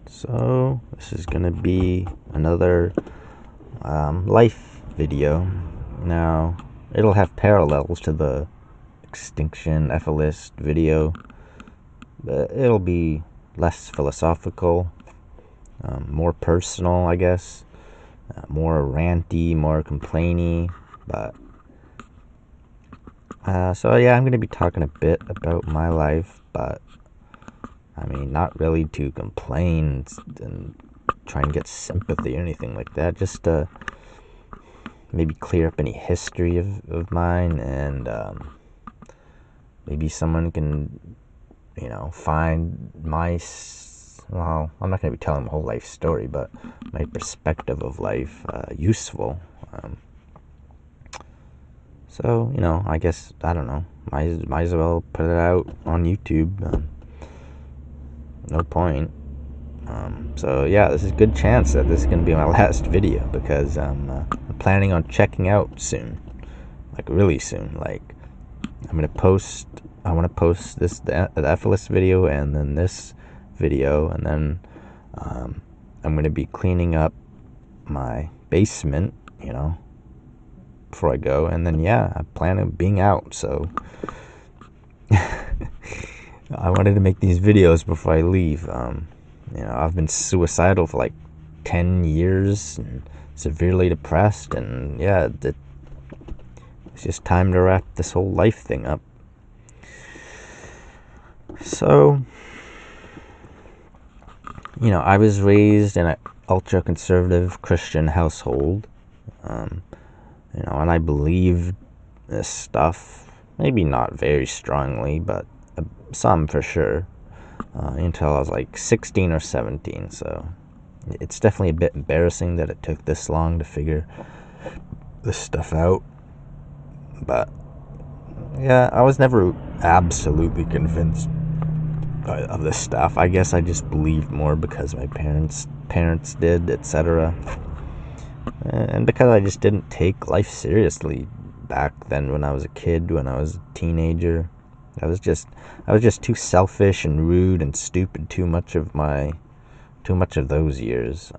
So this is gonna be another life video. Now it'll have parallels to the Extinction Ephelist video, but it'll be less philosophical, more personal, I guess, more ranty, more complainy. But so yeah, I'm gonna be talking a bit about my life, but I mean, not really to complain and try and get sympathy or anything like that. Just to maybe clear up any history of mine, and maybe someone can, find well, I'm not going to be telling my whole life story, but my perspective of life useful. So, I guess, I don't know, might as well put it out on YouTube. No point. So yeah, there's a good chance that this is going to be my last video, because I'm planning on checking out soon, like really soon. Like I want to post the Ephelist video and then this video, and then I'm going to be cleaning up my basement, before I go, and then yeah, I plan on being out. So I wanted to make these videos before I leave. I've been suicidal for like 10 years and severely depressed, and yeah, it's just time to wrap this whole life thing up. So, I was raised in an ultra conservative Christian household, and I believed this stuff, maybe not very strongly, but some for sure, until I was like 16 or 17. So it's definitely a bit embarrassing that it took this long to figure this stuff out. But yeah, I was never absolutely convinced of this stuff. I guess I just believed more because my parents did, etc. And because I just didn't take life seriously back then when I was a kid, when I was a teenager. I was just too selfish and rude and stupid too much of those years.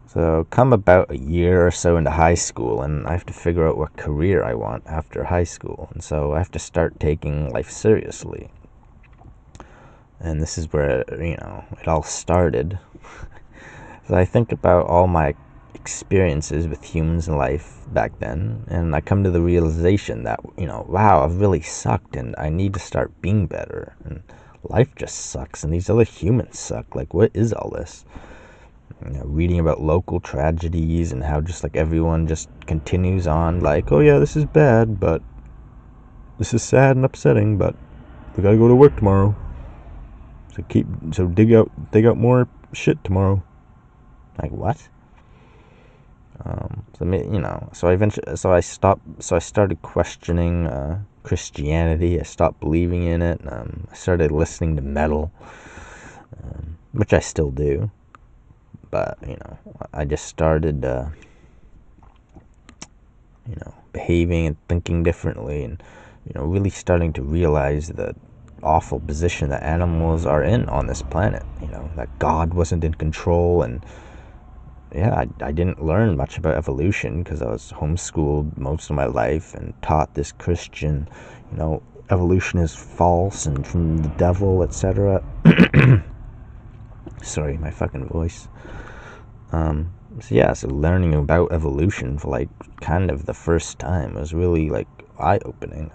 So come about a year or so into high school, and I have to figure out what career I want after high school, and so I have to start taking life seriously. And this is where it all started. So I think about all my experiences with humans in life back then, and I come to the realization that wow, I've really sucked, and I need to start being better. And life just sucks, and these other humans suck. Like, what is all this? Reading about local tragedies and how just like everyone just continues on, like, oh yeah, this is bad, but this is sad and upsetting, but we gotta go to work tomorrow. So dig out more shit tomorrow. Like, what? So I started questioning Christianity. I stopped believing in it. I started listening to metal, which I still do. But I just started, behaving and thinking differently, and really starting to realize the awful position that animals are in on this planet. That God wasn't in control, and yeah, I didn't learn much about evolution because I was homeschooled most of my life and taught this Christian, evolution is false and from the devil, etc. Sorry, my fucking voice. So learning about evolution for like kind of the first time was really like eye-opening.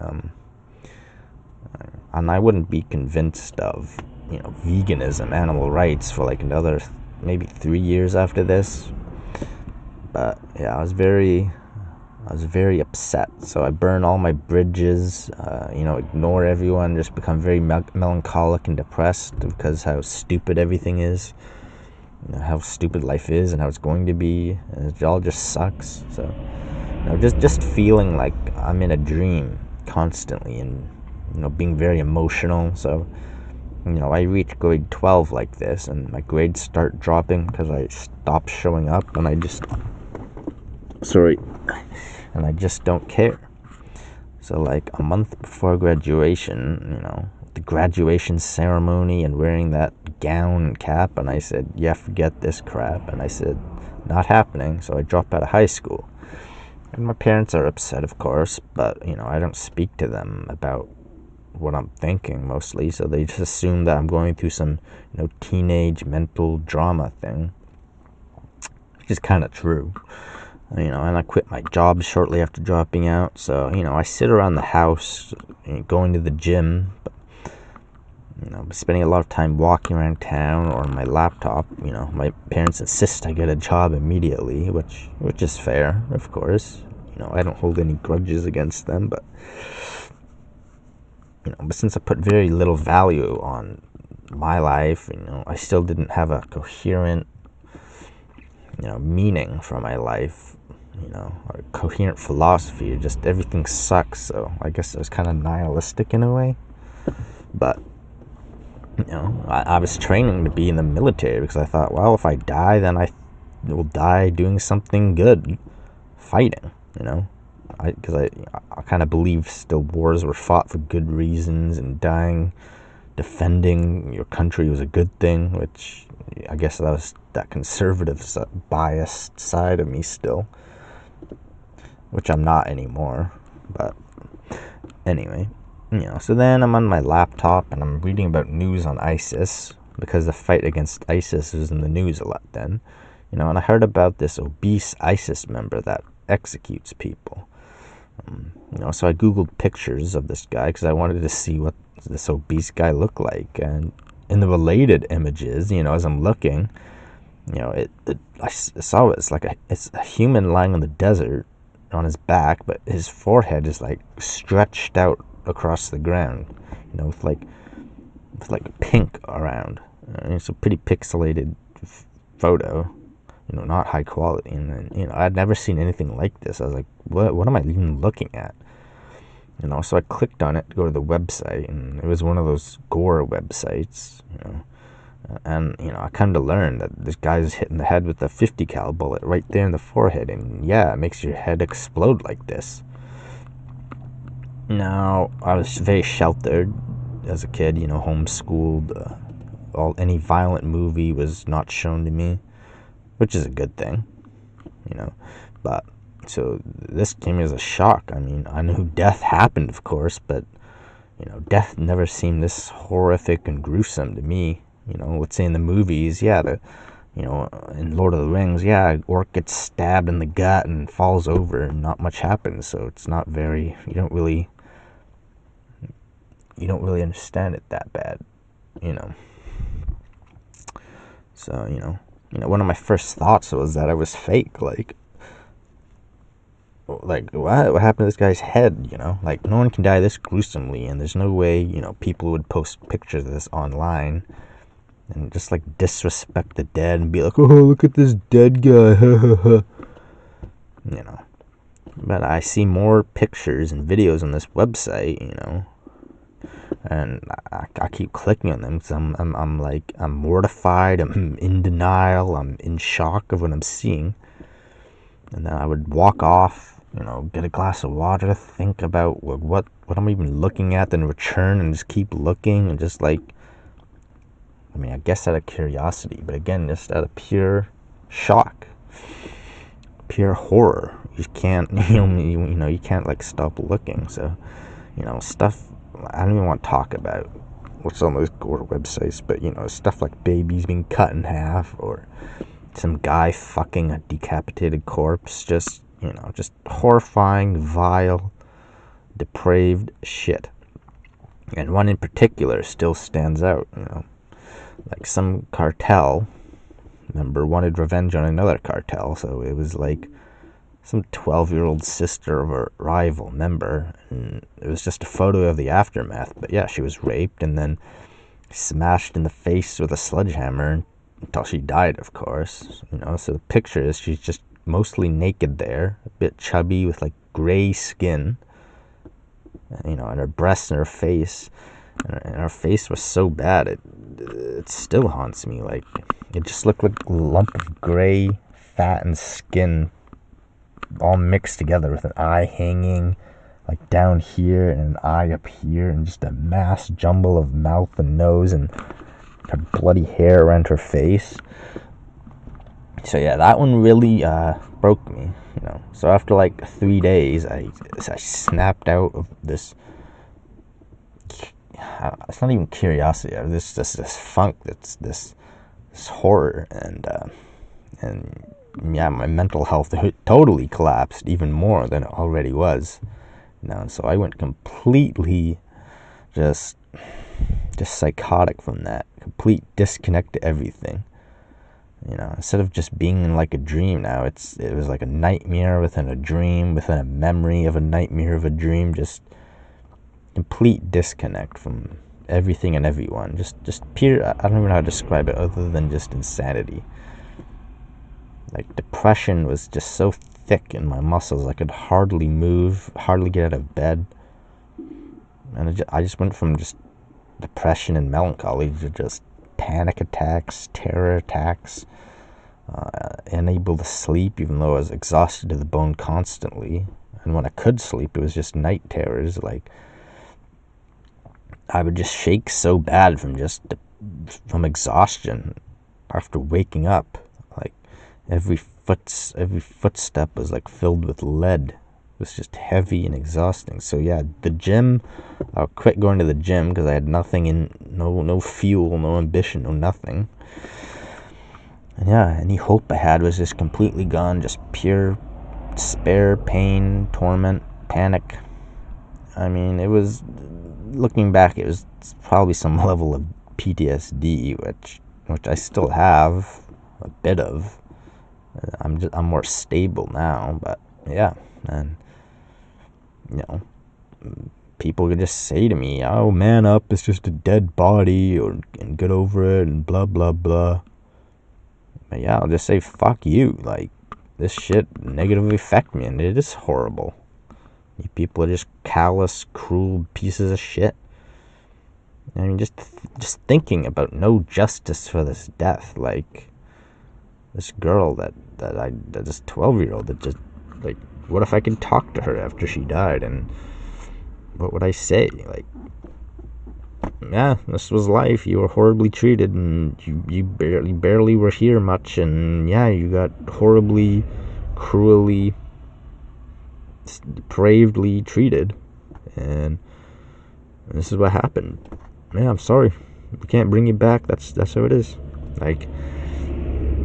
And I wouldn't be convinced of, veganism, animal rights for like another maybe 3 years after this. But yeah, I was very upset. So I burn all my bridges, ignore everyone, just become very melancholic and depressed because how stupid everything is, how stupid life is and how it's going to be. And it all just sucks. So, just feeling like I'm in a dream constantly, and being very emotional. So I reach grade 12 like this, and my grades start dropping because I stop showing up, and I just don't care. So like a month before graduation, the graduation ceremony and wearing that gown and cap, and I said, yeah, forget this crap, and I said, not happening, so I dropped out of high school. And my parents are upset, of course, but, I don't speak to them about what I'm thinking mostly, so they just assume that I'm going through some, teenage mental drama thing, which is kind of true. And I quit my job shortly after dropping out, so, I sit around the house, going to the gym, but, spending a lot of time walking around town or on my laptop. My parents insist I get a job immediately, which is fair, of course. I don't hold any grudges against them, but since I put very little value on my life, I still didn't have a coherent, meaning for my life, or a coherent philosophy. Just everything sucks, so I guess I was kind of nihilistic in a way. But I was training to be in the military because I thought, well, if I die, then I will die doing something good, fighting, because I kind of believe still wars were fought for good reasons, and dying defending your country was a good thing, which I guess that was that conservative biased side of me still, which I'm not anymore. But anyway, so then I'm on my laptop and I'm reading about news on ISIS, because the fight against ISIS was in the news a lot then, and I heard about this obese ISIS member that executes people. So I googled pictures of this guy because I wanted to see what this obese guy looked like, and in the related images, as I'm looking, I saw it's a human lying on the desert on his back, but his forehead is like stretched out across the ground, with like pink around. It's a pretty pixelated photo, not high quality, and I'd never seen anything like this. I was like, what am I even looking at? So I clicked on it to go to the website, and it was one of those gore websites, and I kind of learned that this guy's hitting the head with a 50 cal bullet right there in the forehead, and yeah, it makes your head explode like this. Now, I was very sheltered as a kid, homeschooled. Any violent movie was not shown to me, which is a good thing, but so this came as a shock. I mean, I knew death happened, of course, but death never seemed this horrific and gruesome to me. Let's say in the movies, yeah, in Lord of the Rings, yeah, orc gets stabbed in the gut and falls over and not much happens, so it's not very, you don't really understand it that bad, So, one of my first thoughts was that I was fake, like what happened to this guy's head, like no one can die this gruesomely, and there's no way, people would post pictures of this online and just like disrespect the dead and be like, oh, look at this dead guy, but I see more pictures and videos on this website, and I keep clicking on them because I'm mortified, I'm in denial, I'm in shock of what I'm seeing. And then I would walk off, get a glass of water, think about what I'm even looking at, then return and just keep looking, and just I guess out of curiosity, but again, just out of pure shock, pure horror. You can't, you can't stop looking. So, stuff I don't even want to talk about what's on those gore websites, but stuff like babies being cut in half, or some guy fucking a decapitated corpse, just horrifying, vile, depraved shit. And one in particular still stands out, like some cartel member wanted revenge on another cartel, so it was like some 12-year-old sister of a rival member, and it was just a photo of the aftermath. But yeah, she was raped and then smashed in the face with a sledgehammer until she died, of course. So the picture is she's just mostly naked there, a bit chubby with gray skin, and her breasts and her face, and her face was so bad it still haunts me. It just looked like a lump of gray fat and skin all mixed together, with an eye hanging, like down here and an eye up here, and just a mass jumble of mouth and nose and her bloody hair around her face. So yeah, that one really broke me, you know. So after like 3 days, I snapped out of this. It's not even curiosity. This funk. That's this horror, and yeah, my mental health totally collapsed even more than it already was. You know, so I went completely just psychotic from that. Complete disconnect to everything. You know, instead of just being in like a dream now, it was like a nightmare within a dream, within a memory of a nightmare of a dream. Just complete disconnect from everything and everyone. Just pure, I don't even know how to describe it other than just insanity. Like, depression was just so thick in my muscles, I could hardly move, hardly get out of bed. And I just went from just depression and melancholy to just panic attacks, terror attacks, unable to sleep even though I was exhausted to the bone constantly. And when I could sleep, it was just night terrors. Like, I would just shake so bad from exhaustion after waking up. Like, every footstep was like filled with lead. It was just heavy and exhausting. So yeah, the gym, I quit going to the gym because I had nothing no fuel, no ambition, no nothing. And yeah, any hope I had was just completely gone. Just pure despair, pain, torment, panic. I mean, it was, looking back, it was probably some level of PTSD, which I still have a bit of. I'm more stable now, but yeah, and you know, people could just say to me, "Oh, man up, it's just a dead body," and get over it, and blah blah blah. But yeah, I'll just say fuck you. Like, this shit negatively affect me, and it is horrible. You people are just callous, cruel pieces of shit. I mean, just thinking about no justice for this death, like this girl that this 12-year-old that just, like, what if I could talk to her after she died, and what would I say? Like, yeah, this was life. You were horribly treated, and you barely were here much, and yeah, you got horribly, cruelly, depravedly treated, and this is what happened. Yeah, I'm sorry. We can't bring you back. That's how it is. Like,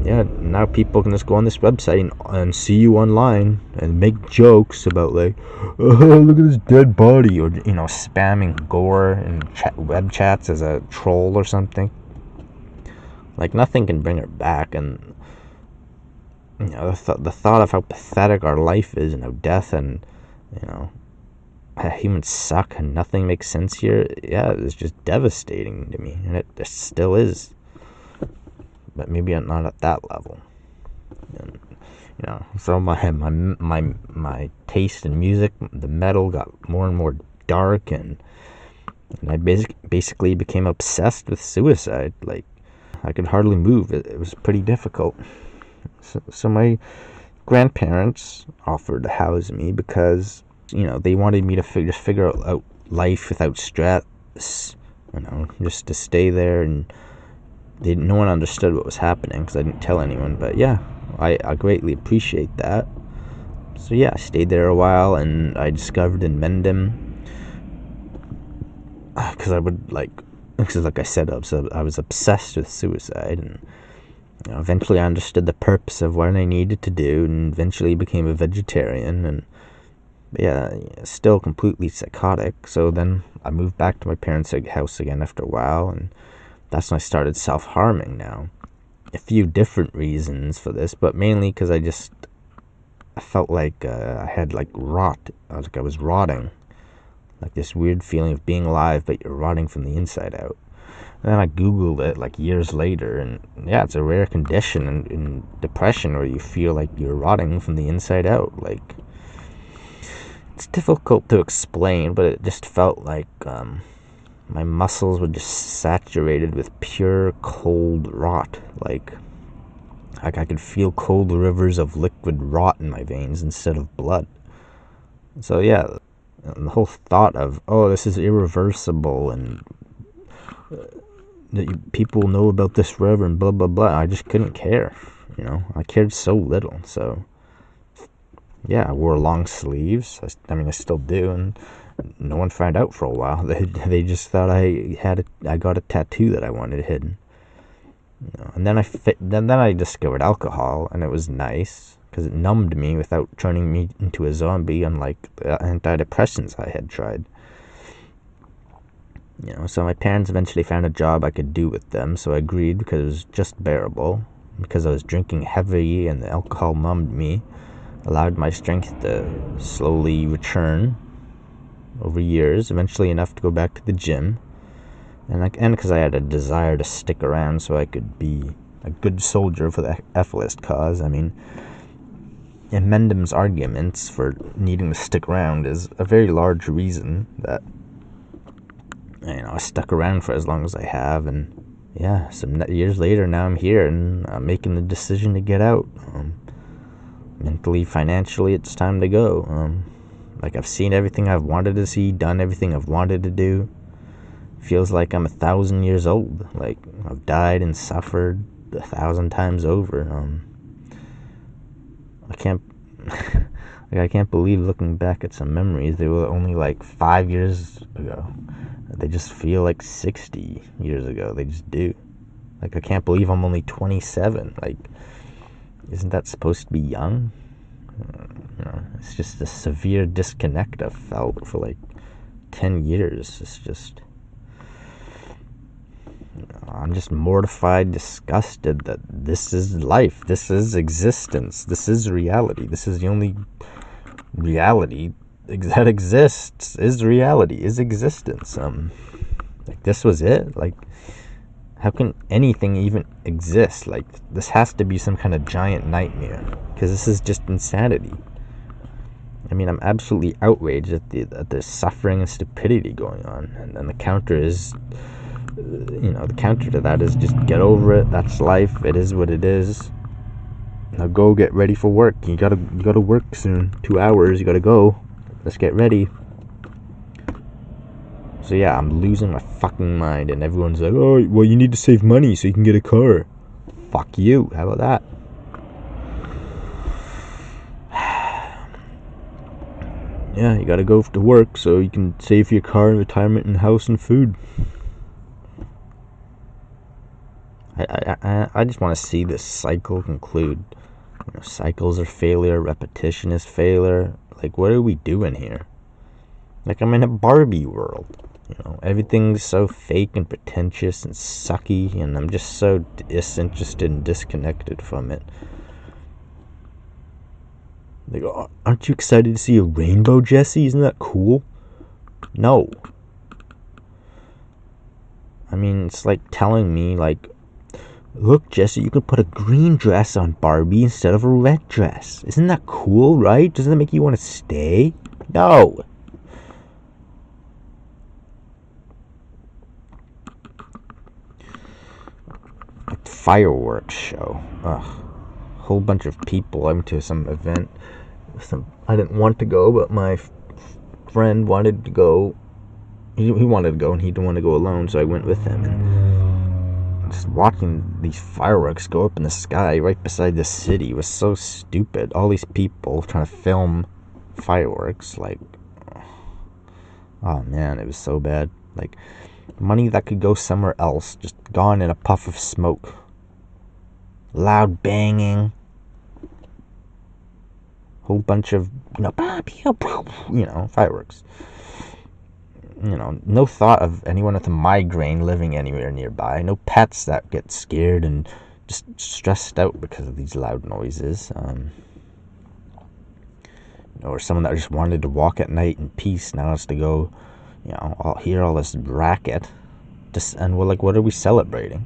yeah, now people can just go on this website and see you online and make jokes about, like, oh, look at this dead body, or, you know, spamming gore in web chats as a troll or something. Like, nothing can bring her back. And you know, the thought of how pathetic our life is, and how death and, you know, humans suck and nothing makes sense here, yeah, it's just devastating to me, and it still is. But maybe I'm not at that level. And, you know, so my taste in music, the metal, got more and more dark, and I basically became obsessed with suicide. Like, I could hardly move. It was pretty difficult. So my grandparents offered to house me because, you know, they wanted me to figure out life without stress, you know, just to stay there. And no one understood what was happening because I didn't tell anyone. But yeah, I greatly appreciate that. So yeah, I stayed there a while, and I discovered in Mendham, because like I said, I was obsessed with suicide, and you know, eventually I understood the purpose of what I needed to do, and eventually became a vegetarian. And yeah, still completely psychotic. So then I moved back to my parents' house again after a while, and that's when I started self-harming. Now, a few different reasons for this, but mainly because I felt like I had like rot. I was rotting, like this weird feeling of being alive, but you're rotting from the inside out. And then I googled it like years later, and yeah, it's a rare condition in depression where you feel like you're rotting from the inside out. Like, it's difficult to explain, but it just felt like my muscles were just saturated with pure cold rot. Like I could feel cold rivers of liquid rot in my veins instead of blood. So yeah, And the whole thought of, oh, this is irreversible and that people know about this forever and blah, blah, blah. I just couldn't care. I cared so little. So, yeah, I wore long sleeves. I still do. And no one found out for a while. They just thought I got a tattoo that I wanted hidden. And then I discovered alcohol, and it was nice because it numbed me without turning me into a zombie, unlike the antidepressants I had tried. So my parents eventually found a job I could do with them, so I agreed because it was just bearable. Because I was drinking heavy and the alcohol numbed me, allowed my strength to slowly return over years, eventually enough to go back to the gym. And because I had a desire to stick around so I could be a good soldier for the F-list cause. In Mendham's arguments for needing to stick around is a very large reason that I stuck around for as long as I have, and yeah, some years later, now I'm here, and I'm making the decision to get out. Mentally, financially, it's time to go. I've seen everything I've wanted to see, done everything I've wanted to do. Feels like I'm 1,000 years old. Like, I've died and suffered 1,000 times over. I can't... I can't believe looking back at some memories. They were only 5 years ago. They just feel like 60 years ago. They just do. I can't believe I'm only 27. Isn't that supposed to be young? It's just a severe disconnect I've felt for 10 years. It's just... I'm just mortified, disgusted that this is life. This is existence. This is reality. This is the only reality that exists. Is reality. Is existence. This was it. How can anything even exist? This has to be some kind of giant nightmare, because this is just insanity. I'm absolutely outraged at the suffering and stupidity going on, and the counter is, the counter to that is just get over it. That's life. It is what it is. Now go get ready for work. You gotta work soon. 2 hours. You gotta go. Let's get ready. So yeah, I'm losing my fucking mind, and everyone's like, oh, well, you need to save money so you can get a car. Fuck you. How about that? Yeah, you gotta go to work so you can save for your car and retirement and house and food. I just want to see this cycle conclude. Cycles are failure, repetition is failure. What are we doing here? I'm in a Barbie world. Everything's so fake and pretentious and sucky, and I'm just so disinterested and disconnected from it. Aren't you excited to see a rainbow, Jesse? Isn't that cool? No. It's like telling me, look, Jesse, you can put a green dress on Barbie instead of a red dress. Isn't that cool, right? Doesn't that make you want to stay? No. Fireworks show. Ugh. Whole bunch of people. I went to some event. I didn't want to go, but my friend wanted to go. He wanted to go, and he didn't want to go alone, so I went with him. And just watching these fireworks go up in the sky right beside the city was so stupid. All these people trying to film fireworks, oh man, it was so bad. Money that could go somewhere else, just gone in a puff of smoke. Loud banging. Whole bunch of, fireworks. No thought of anyone with a migraine living anywhere nearby. No pets that get scared and just stressed out because of these loud noises. Or someone that just wanted to walk at night in peace now has to go, hear all this racket. And we're like, what are we celebrating?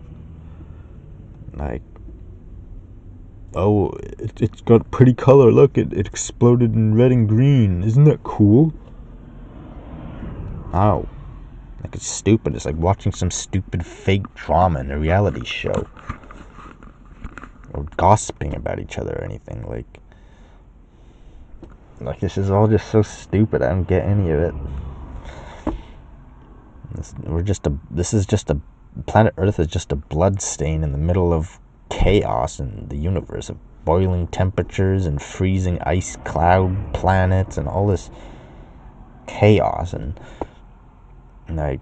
Oh, it's got pretty color. Look, it exploded in red and green. Isn't that cool? Oh. It's stupid. It's like watching some stupid fake drama in a reality show. Or gossiping about each other or anything. Like, this is all just so stupid. I don't get any of it. Planet Earth is just a blood stain in the middle of chaos in the universe of boiling temperatures and freezing ice cloud planets and all this chaos. And I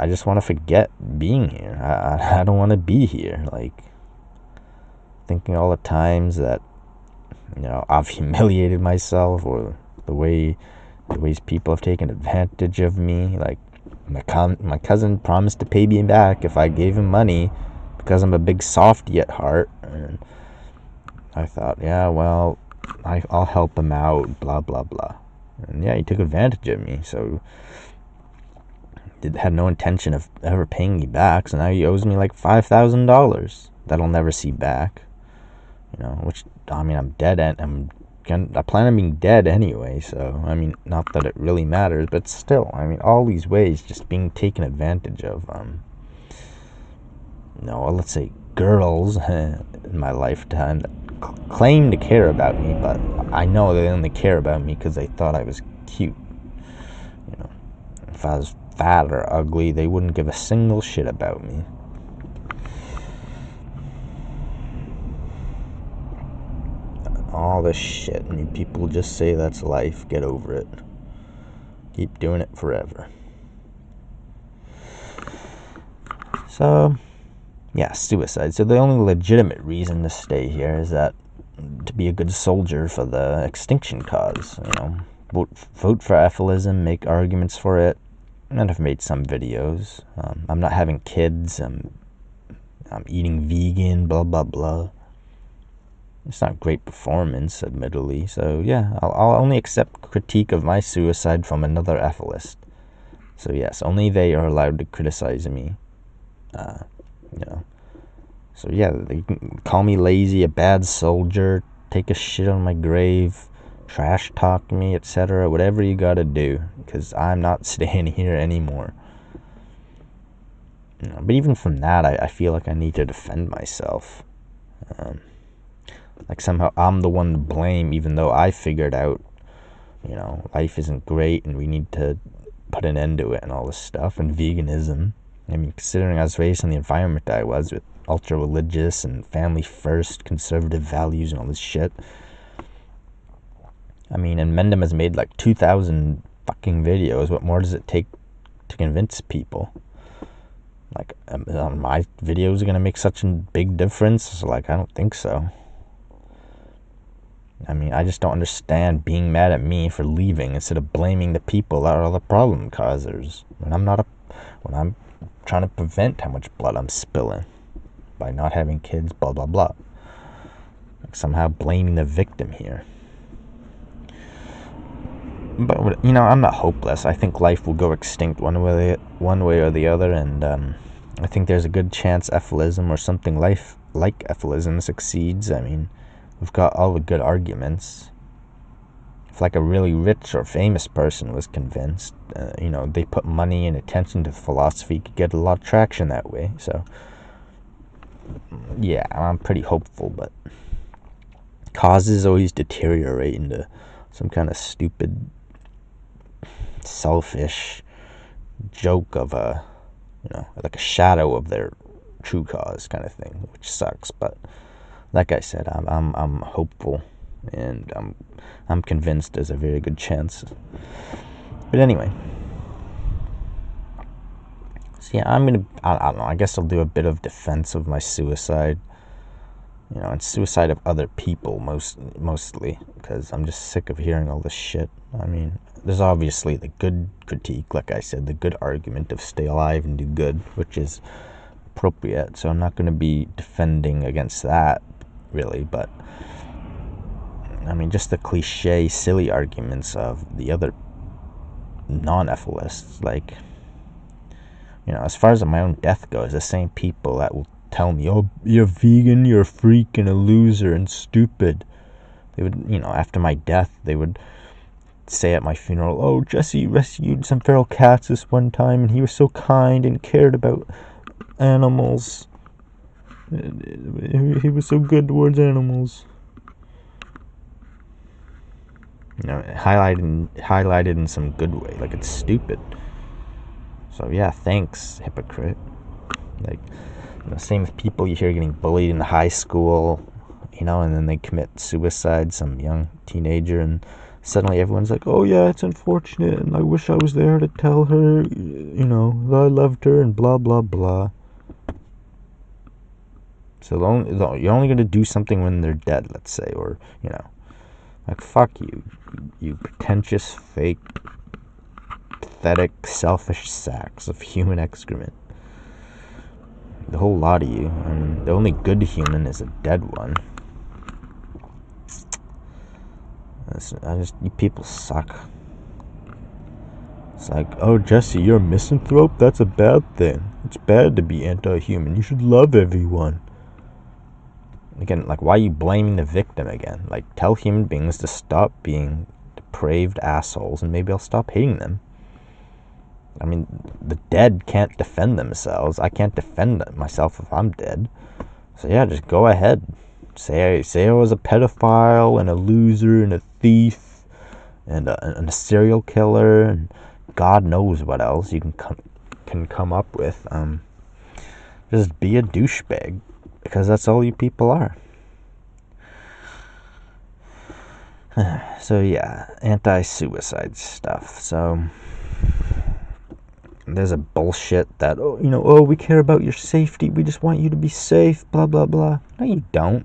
just want to forget being here. I don't want to be here. Like, thinking all the times that, I've humiliated myself, or the ways people have taken advantage of me. Like, my cousin promised to pay me back if I gave him money, because I'm a big softy at heart. And I thought, yeah, well, I'll help him out, blah, blah, blah. And yeah, he took advantage of me, so had no intention of ever paying me back. So now he owes me like $5,000 that I'll never see back. Which, I mean, I'm dead, and I plan on being dead anyway, so, I mean, not that it really matters, but still, I mean, all these ways just being taken advantage of. Let's say girls in my lifetime that claim to care about me, but I know they only care about me because they thought I was cute. If I was fat or ugly, they wouldn't give a single shit about me. All this shit, and people just say that's life, get over it. Keep doing it forever. So, yeah, suicide. So the only legitimate reason to stay here is that to be a good soldier for the extinction cause. Vote for Efilism, make arguments for it, and I've made some videos. I'm not having kids. I'm eating vegan, blah, blah, blah. It's not great performance, admittedly. So, yeah, I'll only accept critique of my suicide from another Efilist. So, yes, only they are allowed to criticize me. So, yeah, they can call me lazy, a bad soldier, take a shit on my grave, trash talk me, etc. Whatever you gotta do, because I'm not staying here anymore. But even from that, I feel like I need to defend myself. Like, somehow I'm the one to blame, even though I figured out, life isn't great and we need to put an end to it and all this stuff. And veganism. I mean, considering I was raised in the environment that I was, with ultra-religious and family-first conservative values and all this shit. I mean, and Mendham has made like 2,000 fucking videos. What more does it take to convince people? Like, my videos are going to make such a big difference? Like, I don't think so. I mean, I just don't understand being mad at me for leaving instead of blaming the people that are the problem causers. When I'm trying to prevent how much blood I'm spilling by not having kids, blah, blah, blah. Like, somehow blaming the victim here. But, I'm not hopeless. I think life will go extinct one way or the other, and I think there's a good chance Efilism or something like Efilism succeeds. I mean, we've got all the good arguments. If like a really rich or famous person was convinced, they put money and attention to philosophy, could get a lot of traction that way. So, yeah, I'm pretty hopeful, but causes always deteriorate into some kind of stupid, selfish joke of like a shadow of their true cause kind of thing, which sucks. But like I said, I'm hopeful, and I'm convinced there's a very good chance. But anyway, so yeah, I don't know, I guess I'll do a bit of defense of my suicide, and suicide of other people mostly, because I'm just sick of hearing all this shit. I mean, there's obviously the good critique, like I said, the good argument of stay alive and do good, which is appropriate, so I'm not going to be defending against that, really. But I mean, just the cliche, silly arguments of the other non-Efilists, like, as far as my own death goes, the same people that will tell me, oh, you're vegan, you're a freak and a loser and stupid, they would, after my death, they would say at my funeral, oh, Jesse rescued some feral cats this one time, and he was so kind and cared about animals. He was so good towards animals. highlighted in some good way. Like, it's stupid. So yeah, thanks, hypocrite. Like, same with people you hear getting bullied in high school, and then they commit suicide, some young teenager, and suddenly everyone's like, oh yeah, it's unfortunate, and I wish I was there to tell her, that I loved her, and blah, blah, blah. So you're only going to do something when they're dead, let's say, or, like, fuck you, you pretentious, fake, pathetic, selfish sacks of human excrement. The whole lot of you. I mean, the only good human is a dead one. You people suck. It's like, oh, Jesse, you're a misanthrope? That's a bad thing. It's bad to be anti-human. You should love everyone. Again, like, why are you blaming the victim again? Like, tell human beings to stop being depraved assholes, and maybe I'll stop hating them. I mean, the dead can't defend themselves. I can't defend myself if I'm dead. So yeah, just go ahead. Say I was a pedophile and a loser and a thief and a serial killer and God knows what else you can come up with. Just be a douchebag, because that's all you people are. So yeah, anti-suicide stuff. So there's a bullshit that, we care about your safety, we just want you to be safe, blah, blah, blah. No, you don't.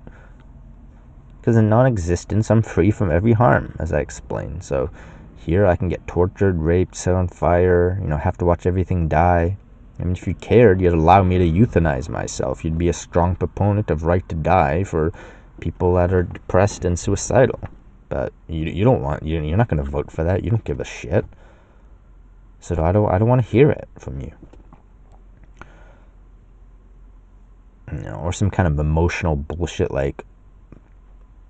Because in non-existence, I'm free from every harm, as I explained. So here I can get tortured, raped, set on fire, have to watch everything die. I mean, if you cared, you'd allow me to euthanize myself. You'd be a strong proponent of right to die for people that are depressed and suicidal. But you don't want, you're not going to vote for that. You don't give a shit. So I don't want to hear it from you. Or some kind of emotional bullshit like,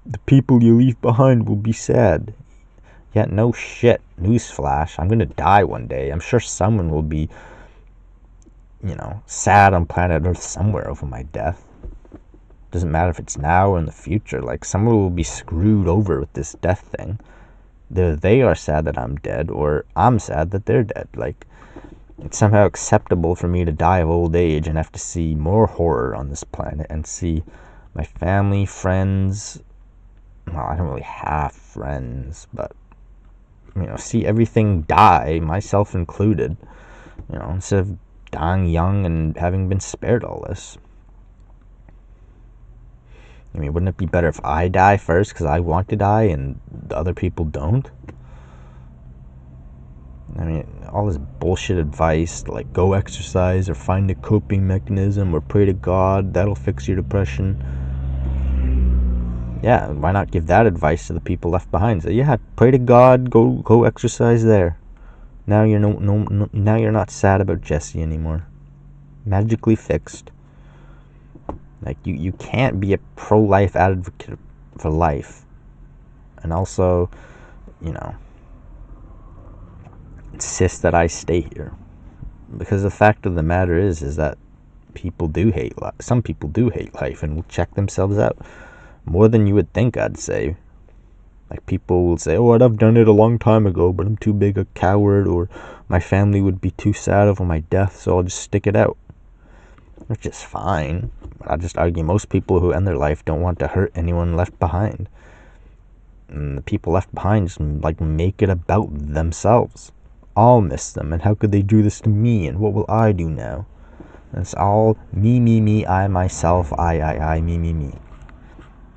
the people you leave behind will be sad. Yeah, no shit. Newsflash. I'm going to die one day. I'm sure someone will be, sad on planet Earth somewhere over my death. Doesn't matter if it's now or in the future. Like, someone will be screwed over with this death thing. Either they are sad that I'm dead, or I'm sad that they're dead. Like, it's somehow acceptable for me to die of old age and have to see more horror on this planet and see my family, friends. Well, I don't really have friends, but see everything die, myself included. Instead of dying young and having been spared all this. I mean, wouldn't it be better if I die first because I want to die and the other people don't? I mean, all this bullshit advice, like go exercise or find a coping mechanism or pray to God, that'll fix your depression. Yeah, why not give that advice to the people left behind? So yeah, pray to God, go exercise there. Now you're now you're not sad about Jesse anymore. Magically fixed. Like, you can't be a pro-life advocate for life and also, insist that I stay here. Because the fact of the matter is that people do hate life. Some people do hate life and will check themselves out more than you would think, I'd say. Like, people will say, oh, I've done it a long time ago, but I'm too big a coward, or my family would be too sad over my death, so I'll just stick it out. Which is fine. But I just argue most people who end their life don't want to hurt anyone left behind. And the people left behind just, make it about themselves. I'll miss them, and how could they do this to me, and what will I do now? And it's all me, I, myself, I, me.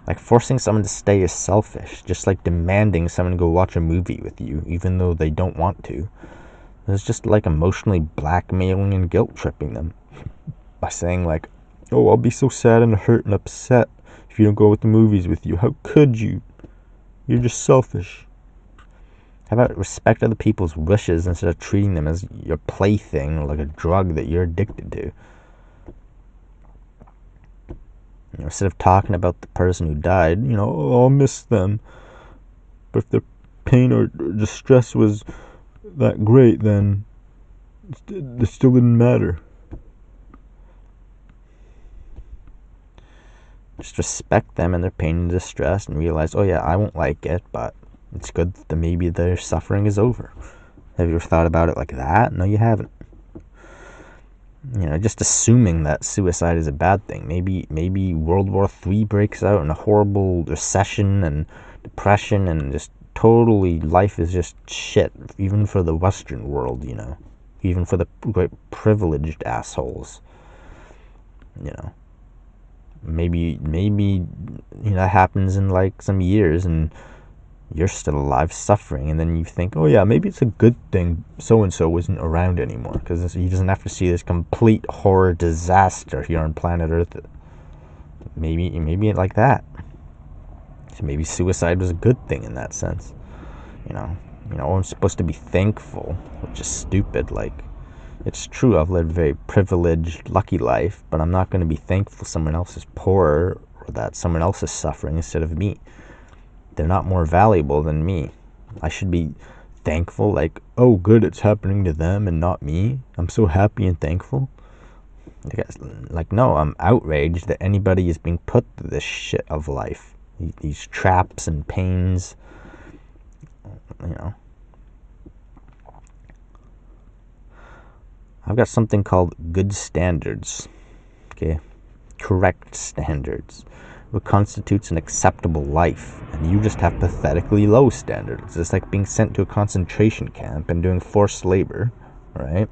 Like, forcing someone to stay is selfish, just like demanding someone to go watch a movie with you, even though they don't want to. It's just like emotionally blackmailing and guilt tripping them by saying, like, oh, I'll be so sad and hurt and upset if you don't go with the movies with you. How could you? You're just selfish. How about respect other people's wishes instead of treating them as your plaything or like a drug that you're addicted to? Instead of talking about the person who died, oh, I'll miss them. But if their pain or distress was that great, then it still didn't matter. Just respect them and their pain and distress and realize, oh yeah, I won't like it, but It's good that maybe their suffering is over. Have you ever thought about it like that? No, you haven't. Just assuming that suicide is a bad thing. Maybe World War III breaks out and a horrible recession and depression and just totally life is just shit, even for the Western world, even for the great privileged assholes. Maybe that happens in like some years and you're still alive suffering, and then you think, oh yeah, maybe it's a good thing so-and-so isn't around anymore because he doesn't have to see this complete horror disaster here on planet Earth. Maybe like that. So maybe suicide was a good thing in that sense. I'm supposed to be thankful, which is stupid. Like, it's true, I've lived a very privileged, lucky life, but I'm not going to be thankful someone else is poorer or that someone else is suffering instead of me. They're not more valuable than me. I should be thankful, like, oh, good, it's happening to them and not me. I'm so happy and thankful. Like, no, I'm outraged that anybody is being put through this shit of life. These traps and pains, I've got something called good standards, okay? Correct standards. What constitutes an acceptable life, and you just have pathetically low standards. It's like being sent to a concentration camp and doing forced labor, right?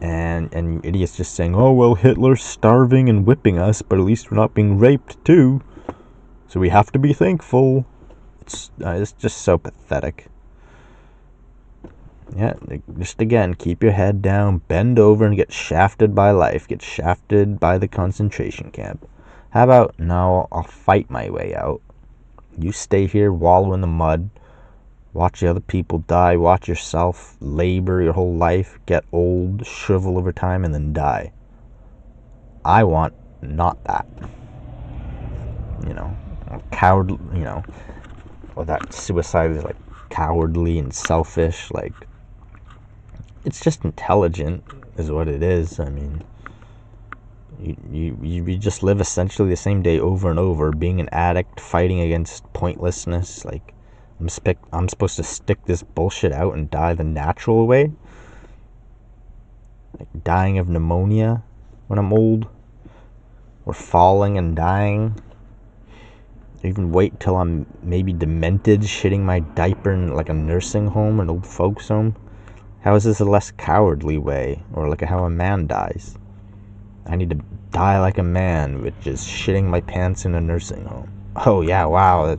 And you idiots just saying, oh, well, Hitler's starving and whipping us, but at least we're not being raped too, so we have to be thankful. It's just so pathetic. Yeah, just again, keep your head down, bend over, and get shafted by life. Get shafted by the concentration camp. How about, no, I'll fight my way out. You stay here, wallow in the mud, watch the other people die, watch yourself labor your whole life, get old, shrivel over time, and then die. I want not that. Coward, or that suicide is like cowardly and selfish, like, it's just intelligent is what it is. I mean, you just live essentially the same day over and over, being an addict, fighting against pointlessness. Like, I'm supposed to stick this bullshit out and die the natural way, like dying of pneumonia when I'm old, or falling and dying, or even wait till I'm maybe demented, shitting my diaper in like a nursing home, an old folks home. How is this a less cowardly way, or like how a man dies? I need to die like a man, which is shitting my pants in a nursing home. Oh yeah, wow.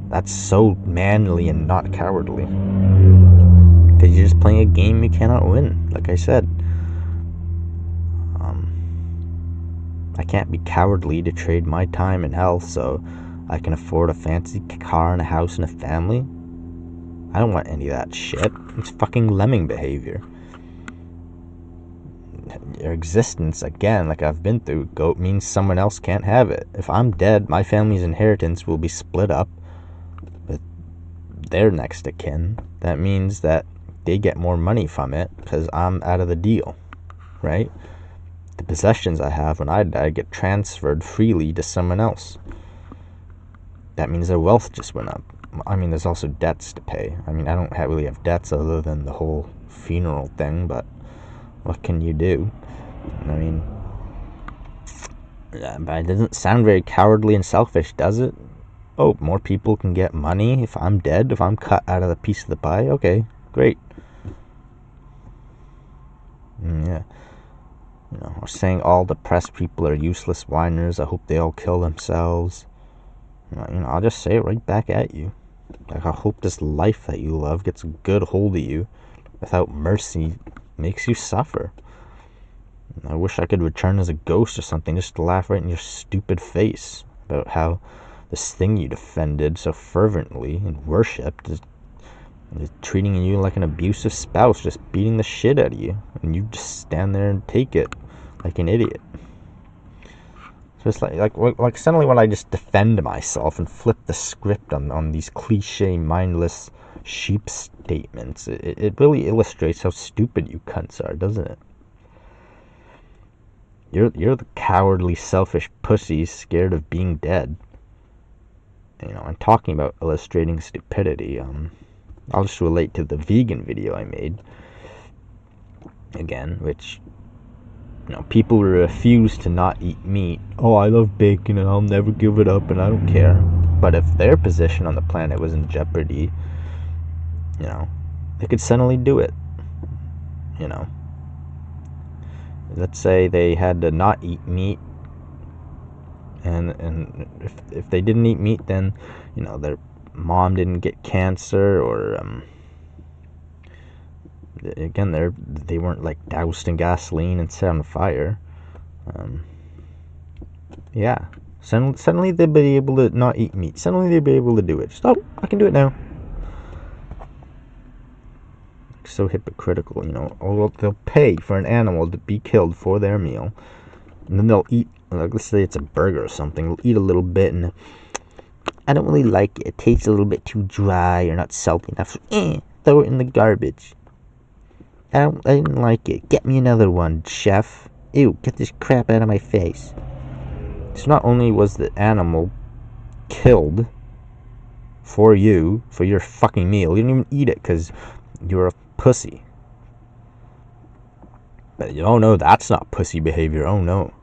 That's so manly and not cowardly. Because you're just playing a game you cannot win, like I said. I can't be cowardly to trade my time and health so I can afford a fancy car and a house and a family. I don't want any of that shit. It's fucking lemming behavior. Your existence, again, like I've been through, means someone else can't have it. If I'm dead, my family's inheritance will be split up with their next of kin. That means that they get more money from it because I'm out of the deal, right? The possessions I have when I die get transferred freely to someone else. That means their wealth just went up. I mean, there's also debts to pay. I mean, I don't really have debts other than the whole funeral thing, but what can you do? I mean, but it doesn't sound very cowardly and selfish, does it? Oh, more people can get money if I'm dead, if I'm cut out of the piece of the pie? Okay, great. Yeah. Or saying all depressed people are useless whiners, I hope they all kill themselves. I'll just say it right back at you. Like, I hope this life that you love gets a good hold of you without mercy, makes you suffer. I wish I could return as a ghost or something just to laugh right in your stupid face about how this thing you defended so fervently and worshipped is treating you like an abusive spouse, just beating the shit out of you, and you just stand there and take it like an idiot. So it's like suddenly when I just defend myself and flip the script on these cliche, mindless sheep statements, it really illustrates how stupid you cunts are, doesn't it? You're the cowardly, selfish pussies scared of being dead. and talking about illustrating stupidity, I'll just relate to the vegan video I made again, which, people refuse to not eat meat. Oh, I love bacon and I'll never give it up and I don't care. But if their position on the planet was in jeopardy, they could suddenly do it. Let's say they had to not eat meat, and if they didn't eat meat, then their mom didn't get cancer, or again, they weren't like doused in gasoline and set on fire. Yeah, suddenly they'd be able to not eat meat. Suddenly they'd be able to do it. Just, oh, I can do it now. So hypocritical, or they'll pay for an animal to be killed for their meal, and then they'll eat, like, let's say it's a burger or something, they'll eat a little bit, and I don't really like it. It tastes a little bit too dry or not salty enough. So, throw it in the garbage. I didn't like it. Get me another one, chef. Ew, get this crap out of my face. So not only was the animal killed for your fucking meal, you didn't even eat it because you're a pussy. But oh no, that's not pussy behavior. Oh no.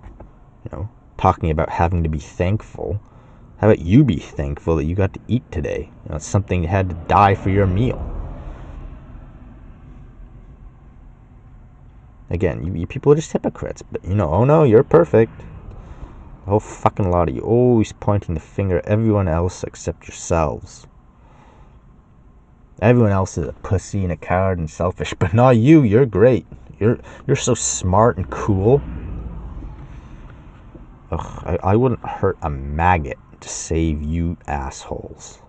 Talking about having to be thankful. How about you be thankful that you got to eat today? It's something that had to die for your meal. Again, you people are just hypocrites. But oh no, you're perfect. The whole fucking lot of you always pointing the finger at everyone else except yourselves. Everyone else is a pussy and a coward and selfish, but not you. You're great. You're so smart and cool. Ugh, I wouldn't hurt a maggot to save you assholes.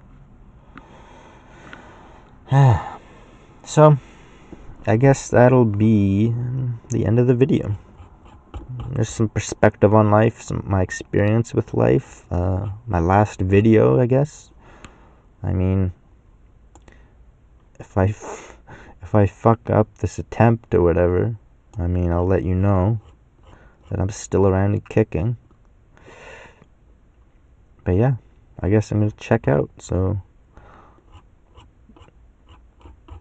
So, I guess that'll be the end of the video. There's some perspective on life, my experience with life. My last video, I guess. I mean, if I fuck up this attempt or whatever, I'll let you know that I'm still around and kicking. But yeah, I guess I'm gonna check out. So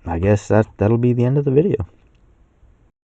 I guess that'll be the end of the video.